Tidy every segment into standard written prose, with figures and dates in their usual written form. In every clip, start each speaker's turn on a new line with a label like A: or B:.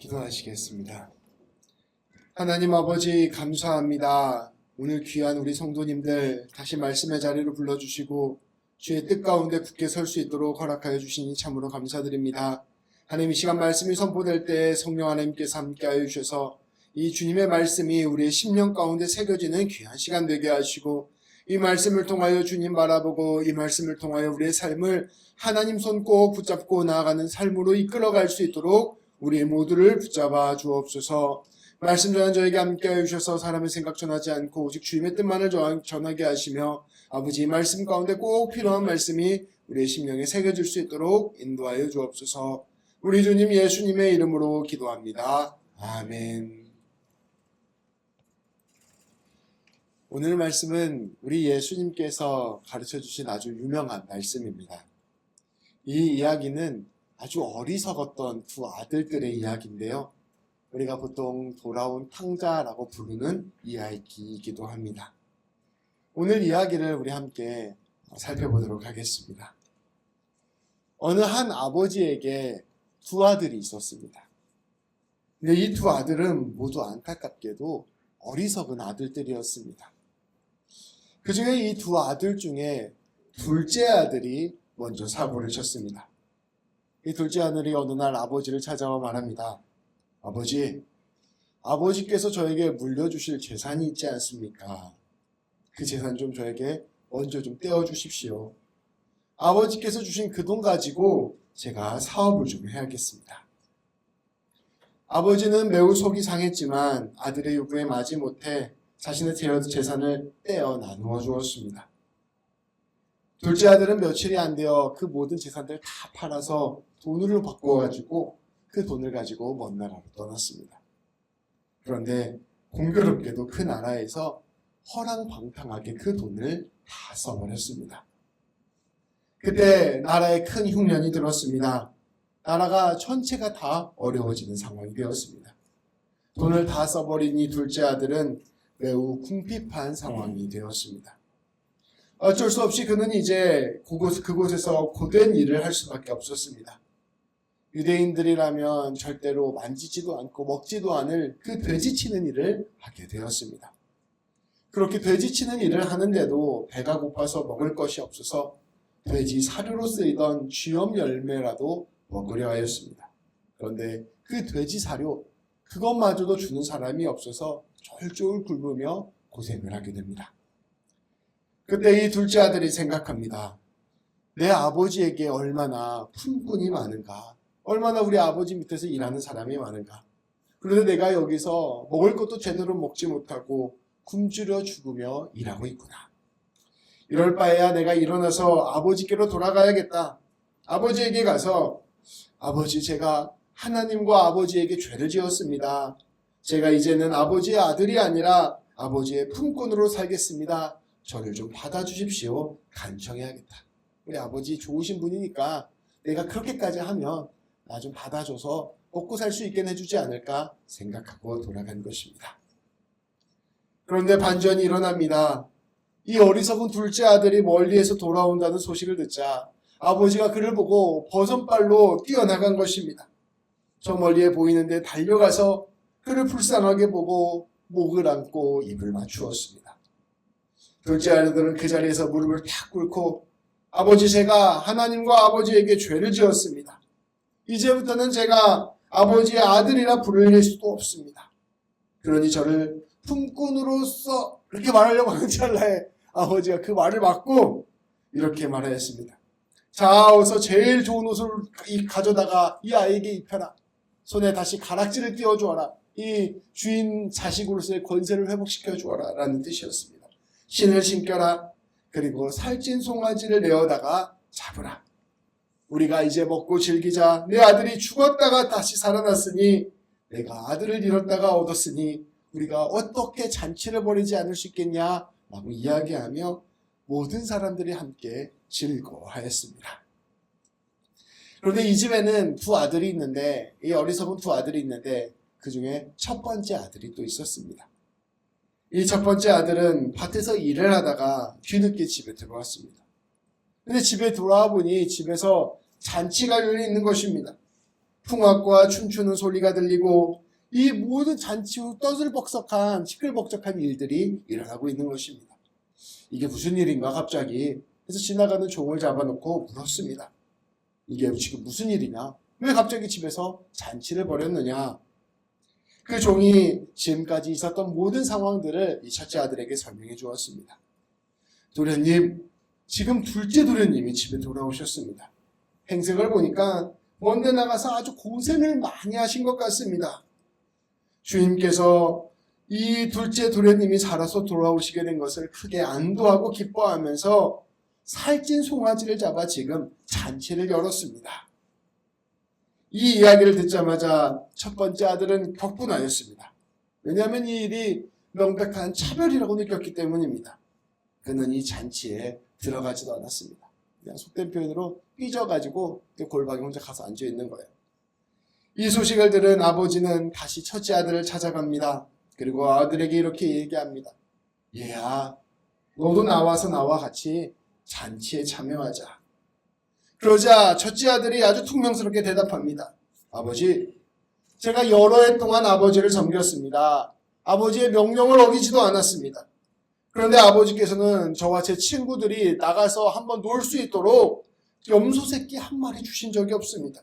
A: 기도하시겠습니다. 하나님 아버지 감사합니다. 오늘 귀한 우리 성도님들 다시 말씀의 자리로 불러주시고 주의 뜻 가운데 굳게 설 수 있도록 허락하여 주시니 참으로 감사드립니다. 하나님 이 시간 말씀이 선포될 때 성령 하나님께서 함께하여 주셔서 이 주님의 말씀이 우리의 심령 가운데 새겨지는 귀한 시간 되게 하시고 이 말씀을 통하여 주님 바라보고 이 말씀을 통하여 우리의 삶을 하나님 손 꼭 붙잡고 나아가는 삶으로 이끌어갈 수 있도록 우리 모두를 붙잡아 주옵소서. 말씀 전한 저에게 함께하여 주셔서 사람의 생각 전하지 않고 오직 주님의 뜻만을 전하게 하시며 아버지 이 말씀 가운데 꼭 필요한 말씀이 우리의 심령에 새겨질 수 있도록 인도하여 주옵소서. 우리 주님 예수님의 이름으로 기도합니다. 아멘. 오늘 말씀은 우리 예수님께서 가르쳐주신 아주 유명한 말씀입니다. 이 이야기는 아주 어리석었던 두 아들들의 이야기인데요. 우리가 보통 돌아온 탕자라고 부르는 이야기이기도 합니다. 오늘 이야기를 우리 함께 살펴보도록 하겠습니다. 어느 한 아버지에게 두 아들이 있었습니다. 근데 이 두 아들은 모두 안타깝게도 어리석은 아들들이었습니다. 그 중에 이 두 아들 중에 둘째 아들이 먼저 사고를 쳤습니다. 이 둘째 아들이 어느 날 아버지를 찾아와 말합니다. 아버지께서 저에게 물려주실 재산이 있지 않습니까? 그 재산 좀 저에게 먼저 좀 떼어주십시오. 아버지께서 주신 그 돈 가지고 제가 사업을 좀 해야겠습니다. 아버지는 매우 속이 상했지만 아들의 요구에 마지못해 자신의 재산을 떼어 나누어 주었습니다. 둘째 아들은 며칠이 안 되어 그 모든 재산들을 다 팔아서 돈으로 바꿔가지고 그 돈을 가지고 먼 나라로 떠났습니다. 그런데 공교롭게도 그 나라에서 허랑방탕하게 그 돈을 다 써버렸습니다. 그때 나라에 큰 흉년이 들었습니다. 나라가 전체가 다 어려워지는 상황이 되었습니다. 돈을 다 써버린 이 둘째 아들은 매우 궁핍한 상황이 되었습니다. 어쩔 수 없이 그는 이제 그곳에서 고된 일을 할 수밖에 없었습니다. 유대인들이라면 절대로 만지지도 않고 먹지도 않을 그 돼지치는 일을 하게 되었습니다. 그렇게 돼지치는 일을 하는데도 배가 고파서 먹을 것이 없어서 돼지 사료로 쓰이던 쥐염 열매라도 먹으려 하였습니다. 그런데 그 돼지 사료, 그것마저도 주는 사람이 없어서 쫄쫄 굶으며 고생을 하게 됩니다. 그때 이 둘째 아들이 생각합니다. 내 아버지에게 얼마나 품꾼이 많은가, 얼마나 우리 아버지 밑에서 일하는 사람이 많은가. 그런데 내가 여기서 먹을 것도 제대로 먹지 못하고 굶주려 죽으며 일하고 있구나. 이럴 바에야 내가 일어나서 아버지께로 돌아가야겠다. 아버지에게 가서 아버지, 제가 하나님과 아버지에게 죄를 지었습니다. 제가 이제는 아버지의 아들이 아니라 아버지의 품꾼으로 살겠습니다. 저를 좀 받아주십시오. 간청해야겠다. 우리 아버지 좋으신 분이니까 내가 그렇게까지 하면 나 좀 받아줘서 먹고 살 수 있게 해주지 않을까 생각하고 돌아간 것입니다. 그런데 반전이 일어납니다. 이 어리석은 둘째 아들이 멀리에서 돌아온다는 소식을 듣자 아버지가 그를 보고 버선발로 뛰어나간 것입니다. 저 멀리에 보이는데 달려가서 그를 불쌍하게 보고 목을 안고 입을 맞추었습니다. 둘째 아들은 그 자리에서 무릎을 탁 꿇고 아버지, 제가 하나님과 아버지에게 죄를 지었습니다. 이제부터는 제가 아버지의 아들이라 부를 수도 없습니다. 그러니 저를 품꾼으로서 이렇게 말하려고 하는 찰나에 아버지가 그 말을 막고 이렇게 말하였습니다. 자, 어서 제일 좋은 옷을 가져다가 이 아이에게 입혀라. 손에 다시 가락지를 띄워주어라. 이 주인 자식으로서의 권세를 회복시켜 주어라 라는 뜻이었습니다. 신을 신겨라. 그리고 살찐 송아지를 내어다가 잡으라. 우리가 이제 먹고 즐기자. 내 아들이 죽었다가 다시 살아났으니 내가 아들을 잃었다가 얻었으니 우리가 어떻게 잔치를 벌이지 않을 수 있겠냐 라고 이야기하며 모든 사람들이 함께 즐거워하였습니다. 그런데 이 집에는 두 아들이 있는데, 이 어리석은 두 아들이 있는데 그 중에 첫 번째 아들이 또 있었습니다. 이 첫 번째 아들은 밭에서 일을 하다가 뒤늦게 집에 들어왔습니다. 근데 집에 돌아와 보니 집에서 잔치가 열려 있는 것입니다. 풍악과 춤추는 소리가 들리고 이 모든 잔치 후 떠들벅석한 시끌벅적한 일들이 일어나고 있는 것입니다. 이게 무슨 일인가 갑자기. 그래서 지나가는 종을 잡아놓고 물었습니다. 이게 지금 무슨 일이냐? 왜 갑자기 집에서 잔치를 벌였느냐? 그 종이 지금까지 있었던 모든 상황들을 이 첫째 아들에게 설명해 주었습니다. 도련님, 지금 둘째 도련님이 집에 돌아오셨습니다. 행색을 보니까 먼데 나가서 아주 고생을 많이 하신 것 같습니다. 주인께서 이 둘째 도련님이 살아서 돌아오시게 된 것을 크게 안도하고 기뻐하면서 살찐 송아지를 잡아 지금 잔치를 열었습니다. 이 이야기를 듣자마자 첫 번째 아들은 격분하였습니다. 왜냐하면 이 일이 명백한 차별이라고 느꼈기 때문입니다. 그는 이 잔치에 들어가지도 않았습니다. 그냥 속된 표현으로 삐져가지고 골방에 혼자 가서 앉아있는 거예요. 이 소식을 들은 아버지는 다시 첫째 아들을 찾아갑니다. 그리고 아들에게 이렇게 얘기합니다. 얘야, 너도 나와서 나와 같이 잔치에 참여하자. 그러자 첫째 아들이 아주 퉁명스럽게 대답합니다. 아버지, 제가 여러 해 동안 아버지를 섬겼습니다. 아버지의 명령을 어기지도 않았습니다. 그런데 아버지께서는 저와 제 친구들이 나가서 한번 놀 수 있도록 염소 새끼 한 마리 주신 적이 없습니다.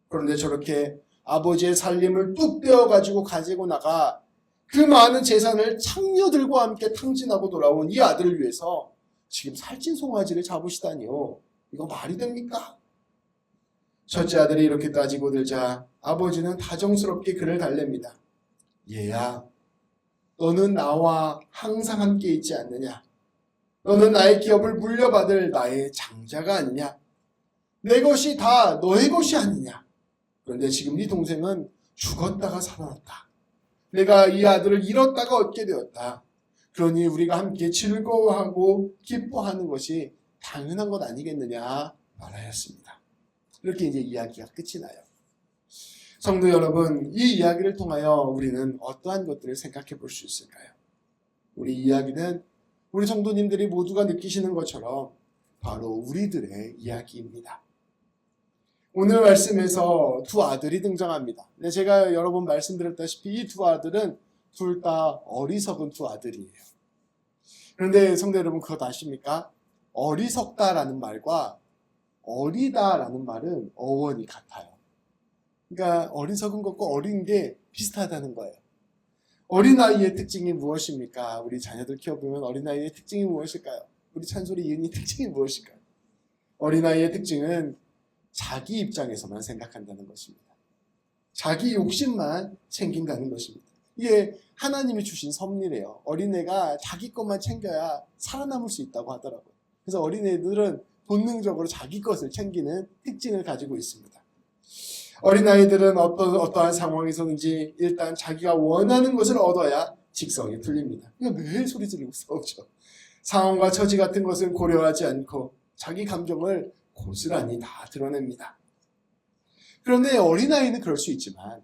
A: 그런데 저렇게 아버지의 살림을 뚝 떼어가지고 가지고 나가 그 많은 재산을 창녀들과 함께 탕진하고 돌아온 이 아들을 위해서 지금 살찐 송아지를 잡으시다니요. 이거 말이 됩니까? 첫째 아들이 이렇게 따지고 들자 아버지는 다정스럽게 그를 달랩니다. 얘야, 너는 나와 항상 함께 있지 않느냐? 너는 나의 기업을 물려받을 나의 장자가 아니냐? 내 것이 다 너의 것이 아니냐? 그런데 지금 네 동생은 죽었다가 살아났다. 내가 이 아들을 잃었다가 얻게 되었다. 그러니 우리가 함께 즐거워하고 기뻐하는 것이 당연한 것 아니겠느냐 말하였습니다. 이렇게 이제 이야기가 끝이 나요. 성도 여러분, 이 이야기를 통하여 우리는 어떠한 것들을 생각해 볼 수 있을까요? 우리 이야기는 우리 성도님들이 모두가 느끼시는 것처럼 바로 우리들의 이야기입니다. 오늘 말씀에서 두 아들이 등장합니다. 제가 여러 번 말씀드렸다시피 이 두 아들은 둘 다 어리석은 두 아들이에요. 그런데 성도 여러분, 그것 아십니까? 어리석다라는 말과 어리다라는 말은 어원이 같아요. 그러니까 어리석은 것과 어린 게 비슷하다는 거예요. 어린아이의 특징이 무엇입니까? 우리 자녀들 키워보면 어린아이의 특징이 무엇일까요? 우리 찬솔이 이은이 특징이 무엇일까요? 어린아이의 특징은 자기 입장에서만 생각한다는 것입니다. 자기 욕심만 챙긴다는 것입니다. 이게 하나님이 주신 섭리래요. 어린애가 자기 것만 챙겨야 살아남을 수 있다고 하더라고요. 그래서 어린애들은 본능적으로 자기 것을 챙기는 특징을 가지고 있습니다. 어린아이들은 어떠한 상황에서든지 일단 자기가 원하는 것을 얻어야 직성이 풀립니다. 그러니까 매일 소리 지르고 싸우죠. 상황과 처지 같은 것은 고려하지 않고 자기 감정을 고스란히 다 드러냅니다. 그런데 어린아이는 그럴 수 있지만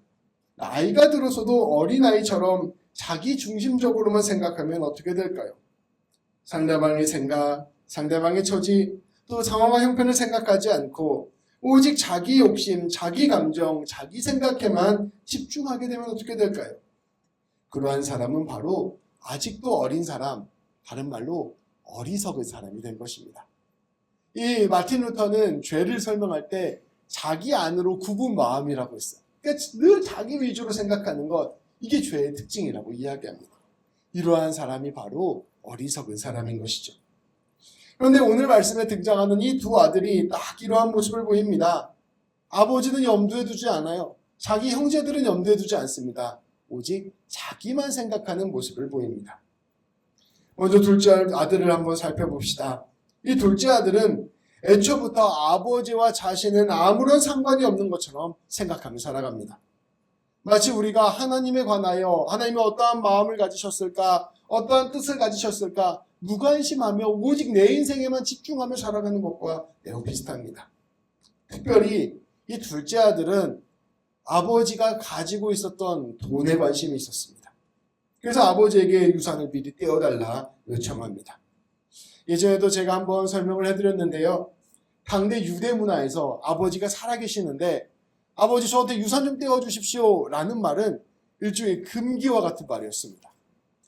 A: 나이가 들어서도 어린아이처럼 자기 중심적으로만 생각하면 어떻게 될까요? 상대방의 생각, 상대방의 처지, 또 상황과 형편을 생각하지 않고 오직 자기 욕심, 자기 감정, 자기 생각에만 집중하게 되면 어떻게 될까요? 그러한 사람은 바로 아직도 어린 사람, 다른 말로 어리석은 사람이 된 것입니다. 이 마틴 루터는 죄를 설명할 때 자기 안으로 굽은 마음이라고 했어요. 그러니까 늘 자기 위주로 생각하는 것, 이게 죄의 특징이라고 이야기합니다. 이러한 사람이 바로 어리석은 사람인 것이죠. 그런데 오늘 말씀에 등장하는 이 두 아들이 딱 이러한 모습을 보입니다. 아버지는 염두에 두지 않아요. 자기 형제들은 염두에 두지 않습니다. 오직 자기만 생각하는 모습을 보입니다. 먼저 둘째 아들을 한번 살펴봅시다. 이 둘째 아들은 애초부터 아버지와 자신은 아무런 상관이 없는 것처럼 생각하며 살아갑니다. 마치 우리가 하나님에 관하여 하나님이 어떠한 마음을 가지셨을까, 어떠한 뜻을 가지셨을까 무관심하며 오직 내 인생에만 집중하며 살아가는 것과 매우 비슷합니다. 특별히 이 둘째 아들은 아버지가 가지고 있었던 돈에 관심이 있었습니다. 그래서 아버지에게 유산을 미리 떼어달라 요청합니다. 예전에도 제가 한번 설명을 해드렸는데요. 당대 유대 문화에서 아버지가 살아계시는데 아버지 저한테 유산 좀 떼어주십시오 라는 말은 일종의 금기와 같은 말이었습니다.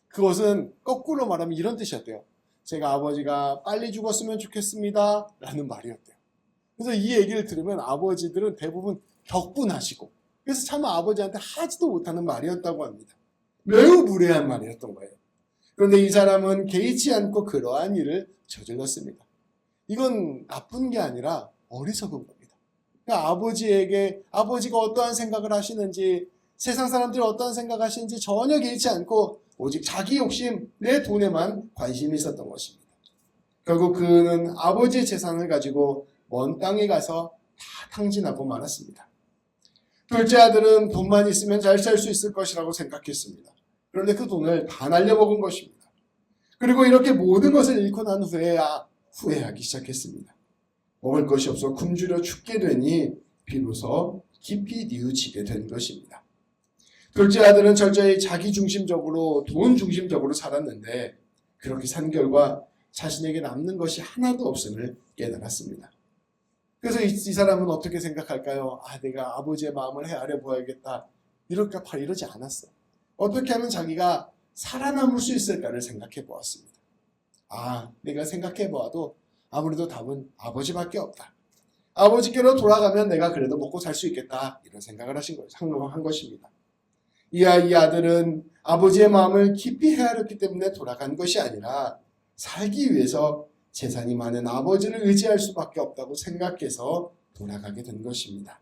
A: 그것은 거꾸로 말하면 이런 뜻이었대요. 제가 아버지가 빨리 죽었으면 좋겠습니다 라는 말이었대요. 그래서 이 얘기를 들으면 아버지들은 대부분 격분하시고, 그래서 차마 아버지한테 하지도 못하는 말이었다고 합니다. 매우 무례한 말이었던 거예요. 그런데 이 사람은 개의치 않고 그러한 일을 저질렀습니다. 이건 나쁜 게 아니라 어리석은 겁니다. 그러니까 아버지에게 아버지가 어떠한 생각을 하시는지, 세상 사람들이 어떠한 생각을 하시는지 전혀 개의치 않고 오직 자기 욕심, 내 돈에만 관심이 있었던 것입니다. 결국 그는 아버지의 재산을 가지고 먼 땅에 가서 다 탕진하고 말았습니다. 둘째 아들은 돈만 있으면 잘 살 수 있을 것이라고 생각했습니다. 그런데 그 돈을 다 날려먹은 것입니다. 그리고 이렇게 모든 것을 잃고 난 후에야 후회하기 시작했습니다. 먹을 것이 없어 굶주려 죽게 되니 비로소 깊이 뉘우치게 된 것입니다. 둘째 아들은 철저히 자기 중심적으로, 돈 중심적으로 살았는데 그렇게 산 결과 자신에게 남는 것이 하나도 없음을 깨달았습니다. 그래서 이 사람은 어떻게 생각할까요? 내가 아버지의 마음을 헤아려 보아야겠다. 이러지 않았어. 어떻게 하면 자기가 살아남을 수 있을까를 생각해 보았습니다. 내가 생각해 보아도 아무래도 답은 아버지밖에 없다. 아버지께로 돌아가면 내가 그래도 먹고 살 수 있겠다. 이런 생각을 한 것입니다. 이 아들은 아버지의 마음을 깊이 헤아렸기 때문에 돌아간 것이 아니라 살기 위해서 재산이 많은 아버지를 의지할 수밖에 없다고 생각해서 돌아가게 된 것입니다.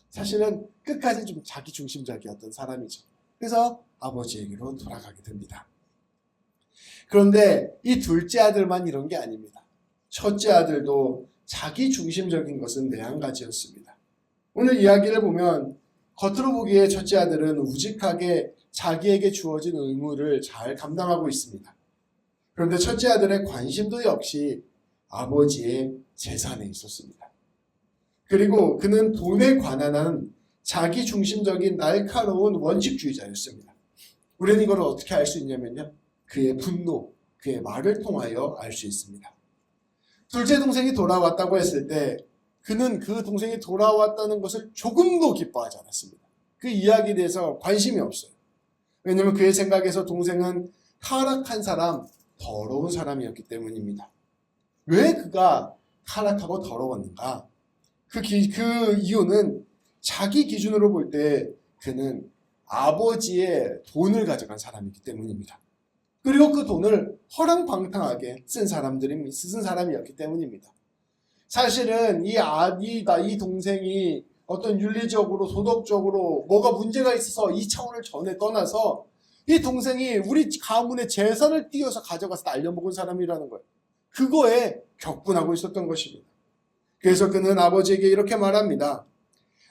A: 사실은 끝까지 좀 자기중심적이었던 사람이죠. 그래서 아버지에게로 돌아가게 됩니다. 그런데 이 둘째 아들만 이런 게 아닙니다. 첫째 아들도 자기중심적인 것은 매한가지였습니다. 오늘 이야기를 보면 겉으로 보기에 첫째 아들은 우직하게 자기에게 주어진 의무를 잘 감당하고 있습니다. 그런데 첫째 아들의 관심도 역시 아버지의 재산에 있었습니다. 그리고 그는 돈에 관한 한 자기중심적인 날카로운 원칙주의자였습니다. 우리는 이걸 어떻게 알 수 있냐면요. 그의 분노, 그의 말을 통하여 알 수 있습니다. 둘째 동생이 돌아왔다고 했을 때 그는 그 동생이 돌아왔다는 것을 조금도 기뻐하지 않았습니다. 그 이야기에 대해서 관심이 없어요. 왜냐하면 그의 생각에서 동생은 타락한 사람, 더러운 사람이었기 때문입니다. 왜 그가 타락하고 더러웠는가? 그 이유는 자기 기준으로 볼 때 그는 아버지의 돈을 가져간 사람이기 때문입니다. 그리고 그 돈을 허랑방탕하게 쓴 사람이었기 때문입니다. 사실은 이 동생이 어떤 윤리적으로, 도덕적으로 뭐가 문제가 있어서 이 차원을 전에 떠나서 이 동생이 우리 가문의 재산을 띄어서 가져가서 날려먹은 사람이라는 거예요. 그거에 격분하고 있었던 것입니다. 그래서 그는 아버지에게 이렇게 말합니다.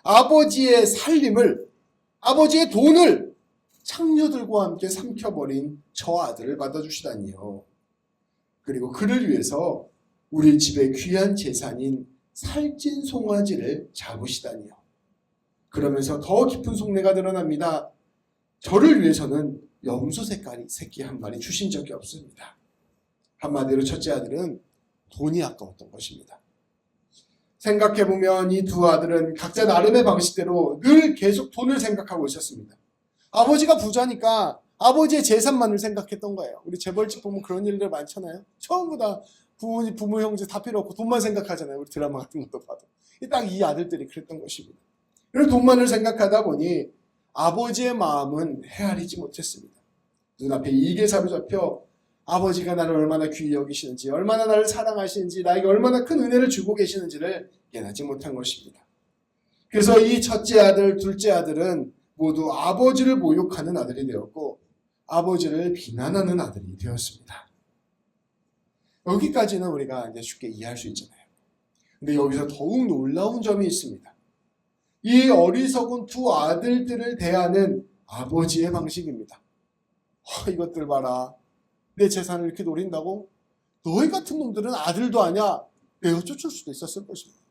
A: 아버지의 살림을, 아버지의 돈을 창녀들과 함께 삼켜버린 저 아들을 받아주시다니요. 그리고 그를 위해서 우리 집의 귀한 재산인 살찐 송아지를 잡으시다니요. 그러면서 더 깊은 속내가 드러납니다. 저를 위해서는 염소 새끼 한 마리 주신 적이 없습니다. 한마디로 첫째 아들은 돈이 아까웠던 것입니다. 생각해보면 이 두 아들은 각자 나름의 방식대로 늘 계속 돈을 생각하고 있었습니다. 아버지가 부자니까 아버지의 재산만을 생각했던 거예요. 우리 재벌집 보면 그런 일들 많잖아요. 전부 다 부모 형제 다 필요 없고 돈만 생각하잖아요. 우리 드라마 같은 것도 봐도. 딱 이 아들들이 그랬던 것입니다. 그래서 돈만을 생각하다 보니 아버지의 마음은 헤아리지 못했습니다. 눈앞에 이익에 사로잡혀 아버지가 나를 얼마나 귀히 여기시는지, 얼마나 나를 사랑하시는지, 나에게 얼마나 큰 은혜를 주고 계시는지를 깨닫지 못한 것입니다. 그래서 이 첫째 아들, 둘째 아들은 모두 아버지를 모욕하는 아들이 되었고 아버지를 비난하는 아들이 되었습니다. 여기까지는 우리가 이제 쉽게 이해할 수 있잖아요. 근데 여기서 더욱 놀라운 점이 있습니다. 이 어리석은 두 아들들을 대하는 아버지의 방식입니다. 이것들 봐라. 내 재산을 이렇게 노린다고? 너희 같은 놈들은 아들도 아냐? 내어 쫓을 수도 있었을 것입니다.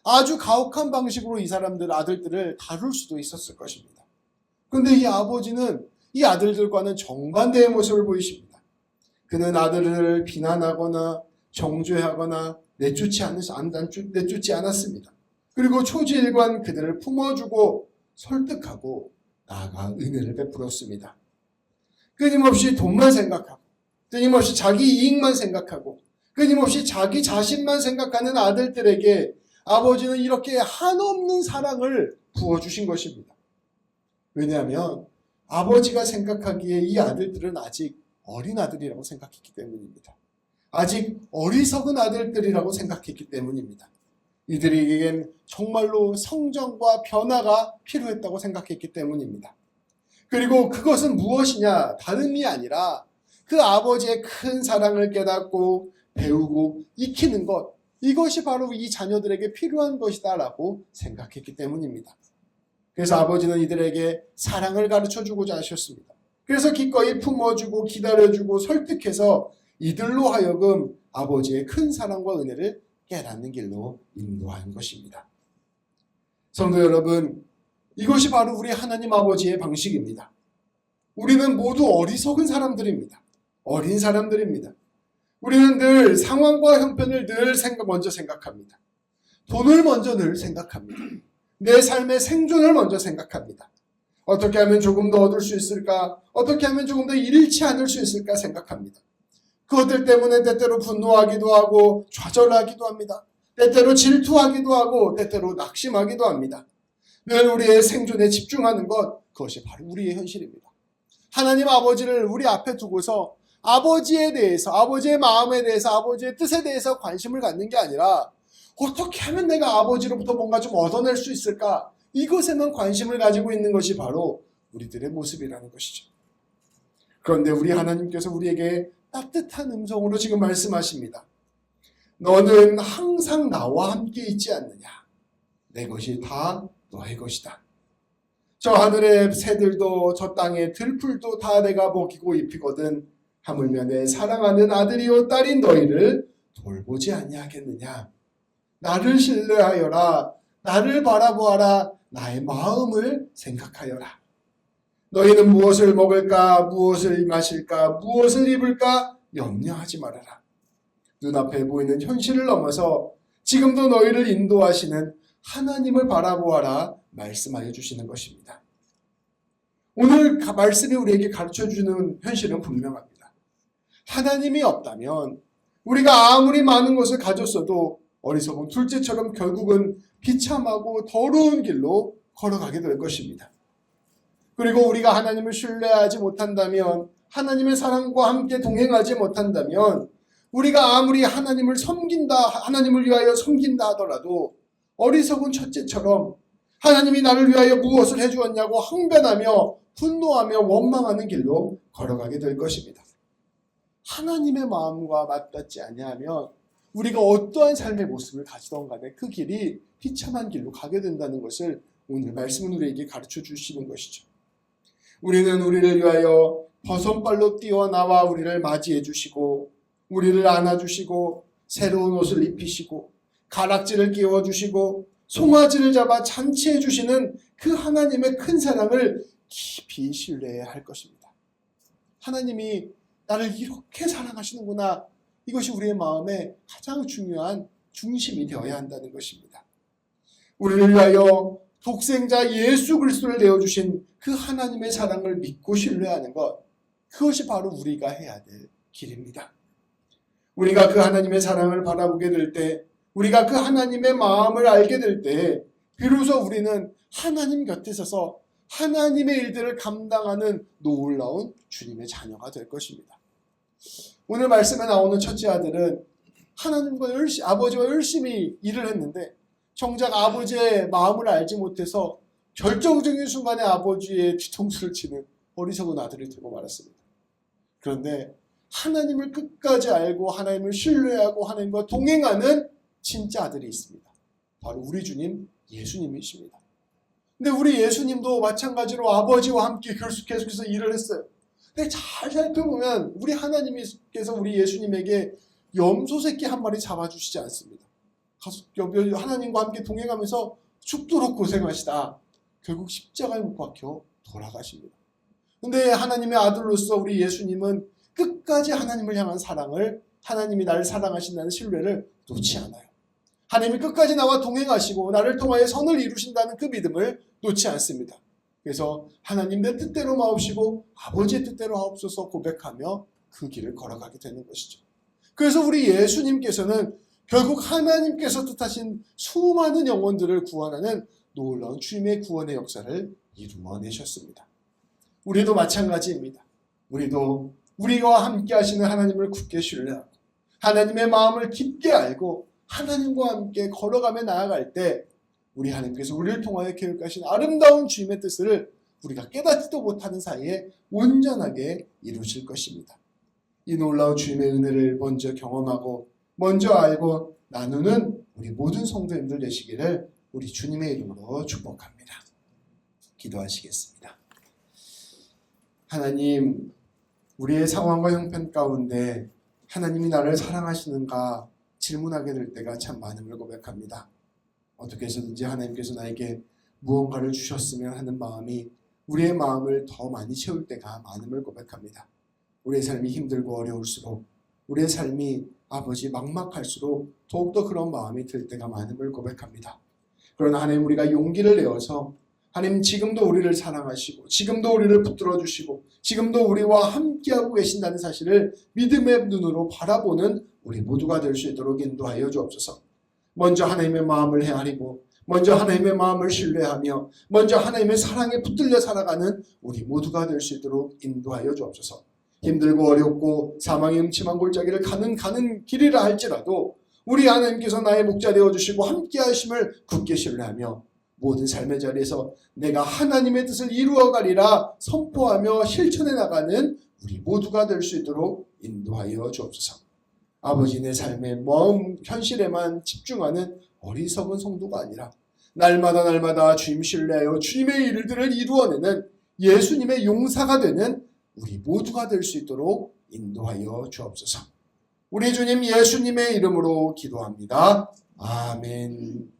A: 아주 가혹한 방식으로 이 사람들, 아들들을 다룰 수도 있었을 것입니다. 그런데 이 아버지는 이 아들들과는 정반대의 모습을 보이십니다. 그는 아들을 비난하거나 정죄하거나 내쫓지 않았습니다. 그리고 초지일관 그들을 품어주고 설득하고 나아가 은혜를 베풀었습니다. 끊임없이 돈만 생각하고 끊임없이 자기 이익만 생각하고 끊임없이 자기 자신만 생각하는 아들들에게 아버지는 이렇게 한없는 사랑을 부어주신 것입니다. 왜냐하면 아버지가 생각하기에 이 아들들은 아직 어린 아들이라고 생각했기 때문입니다. 아직 어리석은 아들들이라고 생각했기 때문입니다. 이들에겐 정말로 성정과 변화가 필요했다고 생각했기 때문입니다. 그리고 그것은 무엇이냐? 다름이 아니라 그 아버지의 큰 사랑을 깨닫고 배우고 익히는 것, 이것이 바로 이 자녀들에게 필요한 것이다라고 생각했기 때문입니다. 그래서 아버지는 이들에게 사랑을 가르쳐주고자 하셨습니다. 그래서 기꺼이 품어주고 기다려주고 설득해서 이들로 하여금 아버지의 큰 사랑과 은혜를 깨닫는 길로 인도한 것입니다. 성도 여러분, 이것이 바로 우리 하나님 아버지의 방식입니다. 우리는 모두 어리석은 사람들입니다. 어린 사람들입니다. 우리는 늘 상황과 형편을 먼저 생각합니다. 돈을 먼저 늘 생각합니다. 내 삶의 생존을 먼저 생각합니다. 어떻게 하면 조금 더 얻을 수 있을까? 어떻게 하면 조금 더 잃지 않을 수 있을까 생각합니다. 그것들 때문에 때때로 분노하기도 하고 좌절하기도 합니다. 때때로 질투하기도 하고 때때로 낙심하기도 합니다. 늘 우리의 생존에 집중하는 것, 그것이 바로 우리의 현실입니다. 하나님 아버지를 우리 앞에 두고서 아버지에 대해서, 아버지의 마음에 대해서, 아버지의 뜻에 대해서 관심을 갖는 게 아니라 어떻게 하면 내가 아버지로부터 뭔가 좀 얻어낼 수 있을까? 이것에만 관심을 가지고 있는 것이 바로 우리들의 모습이라는 것이죠. 그런데 우리 하나님께서 우리에게 따뜻한 음성으로 지금 말씀하십니다. 너는 항상 나와 함께 있지 않느냐? 내 것이 다 너의 것이다. 저 하늘의 새들도 저 땅의 들풀도 다 내가 먹이고 입히거든 하물며 내 사랑하는 아들이요 딸인 너희를 돌보지 아니하겠느냐? 나를 신뢰하여라. 나를 바라보아라. 나의 마음을 생각하여라. 너희는 무엇을 먹을까? 무엇을 마실까? 무엇을 입을까? 염려하지 말아라. 눈앞에 보이는 현실을 넘어서 지금도 너희를 인도하시는 하나님을 바라보아라 말씀하여 주시는 것입니다. 오늘 말씀이 우리에게 가르쳐주는 현실은 분명합니다. 하나님이 없다면 우리가 아무리 많은 것을 가졌어도 어리석은 둘째처럼 결국은 비참하고 더러운 길로 걸어가게 될 것입니다. 그리고 우리가 하나님을 신뢰하지 못한다면, 하나님의 사랑과 함께 동행하지 못한다면, 우리가 아무리 하나님을 섬긴다, 하나님을 위하여 섬긴다 하더라도 어리석은 첫째처럼 하나님이 나를 위하여 무엇을 해주었냐고 항변하며 분노하며 원망하는 길로 걸어가게 될 것입니다. 하나님의 마음과 맞닿지 아니하면 우리가 어떠한 삶의 모습을 가지던 간에 그 길이 비참한 길로 가게 된다는 것을 오늘 말씀은 우리에게 가르쳐 주시는 것이죠. 우리는 우리를 위하여 버선발로 뛰어나와 우리를 맞이해 주시고 우리를 안아주시고 새로운 옷을 입히시고 가락지를 끼워주시고 송아지를 잡아 잔치해 주시는 그 하나님의 큰 사랑을 깊이 신뢰해야 할 것입니다. 하나님이 나를 이렇게 사랑하시는구나. 이것이 우리의 마음의 가장 중요한 중심이 되어야 한다는 것입니다. 우리를 위하여 독생자 예수 그리스도를 내어주신 그 하나님의 사랑을 믿고 신뢰하는 것, 그것이 바로 우리가 해야 될 길입니다. 우리가 그 하나님의 사랑을 바라보게 될 때, 우리가 그 하나님의 마음을 알게 될 때, 비로소 우리는 하나님 곁에 서서 하나님의 일들을 감당하는 놀라운 주님의 자녀가 될 것입니다. 오늘 말씀에 나오는 첫째 아들은 하나님과 아버지와 열심히 일을 했는데 정작 아버지의 마음을 알지 못해서 결정적인 순간에 아버지의 뒤통수를 치는 어리석은 아들이 되고 말았습니다. 그런데 하나님을 끝까지 알고 하나님을 신뢰하고 하나님과 동행하는 진짜 아들이 있습니다. 바로 우리 주님 예수님이십니다. 근데 우리 예수님도 마찬가지로 아버지와 함께 계속해서 일을 했어요. 근데 잘 살펴보면 우리 하나님께서 우리 예수님에게 염소 새끼 한 마리 잡아주시지 않습니다. 하나님과 함께 동행하면서 죽도록 고생하시다 결국 십자가에 못 박혀 돌아가십니다. 근데 하나님의 아들로서 우리 예수님은 끝까지 하나님을 향한 사랑을, 하나님이 나를 사랑하신다는 신뢰를 놓지 않아요. 하나님이 끝까지 나와 동행하시고 나를 통하여 선을 이루신다는 그 믿음을 놓지 않습니다. 그래서 하나님 내 뜻대로 마옵시고 아버지의 뜻대로 하옵소서 고백하며 그 길을 걸어가게 되는 것이죠. 그래서 우리 예수님께서는 결국 하나님께서 뜻하신 수많은 영혼들을 구원하는 놀라운 주님의 구원의 역사를 이루어내셨습니다. 우리도 마찬가지입니다. 우리도 우리와 함께 하시는 하나님을 굳게 신뢰하고 하나님의 마음을 깊게 알고 하나님과 함께 걸어가며 나아갈 때 우리 하나님께서 우리를 통하여 계획하신 아름다운 주님의 뜻을 우리가 깨닫지도 못하는 사이에 온전하게 이루실 것입니다. 이 놀라운 주님의 은혜를 먼저 경험하고 먼저 알고 나누는 우리 모든 성도님들 되시기를 우리 주님의 이름으로 축복합니다. 기도하시겠습니다. 하나님, 우리의 상황과 형편 가운데 하나님이 나를 사랑하시는가 질문하게 될 때가 참 많음을 고백합니다. 어떻게 해서든지 하나님께서 나에게 무언가를 주셨으면 하는 마음이 우리의 마음을 더 많이 채울 때가 많음을 고백합니다. 우리의 삶이 힘들고 어려울수록 우리의 삶이 아버지 막막할수록 더욱더 그런 마음이 들 때가 많음을 고백합니다. 그러나 하나님 우리가 용기를 내어서 하나님 지금도 우리를 사랑하시고 지금도 우리를 붙들어 주시고 지금도 우리와 함께하고 계신다는 사실을 믿음의 눈으로 바라보는 우리 모두가 될 수 있도록 인도하여 주옵소서. 먼저 하나님의 마음을 헤아리고 먼저 하나님의 마음을 신뢰하며 먼저 하나님의 사랑에 붙들려 살아가는 우리 모두가 될 수 있도록 인도하여 주옵소서. 힘들고 어렵고 사망의 음침한 골짜기를 가는 길이라 할지라도 우리 하나님께서 나의 목자 되어주시고 함께 하심을 굳게 신뢰하며 모든 삶의 자리에서 내가 하나님의 뜻을 이루어가리라 선포하며 실천해 나가는 우리 모두가 될 수 있도록 인도하여 주옵소서. 아버지 내 삶의 먼 현실에만 집중하는 어리석은 성도가 아니라 날마다 주님 신뢰하여 주님의 일들을 이루어내는 예수님의 용사가 되는 우리 모두가 될 수 있도록 인도하여 주옵소서. 우리 주님 예수님의 이름으로 기도합니다. 아멘.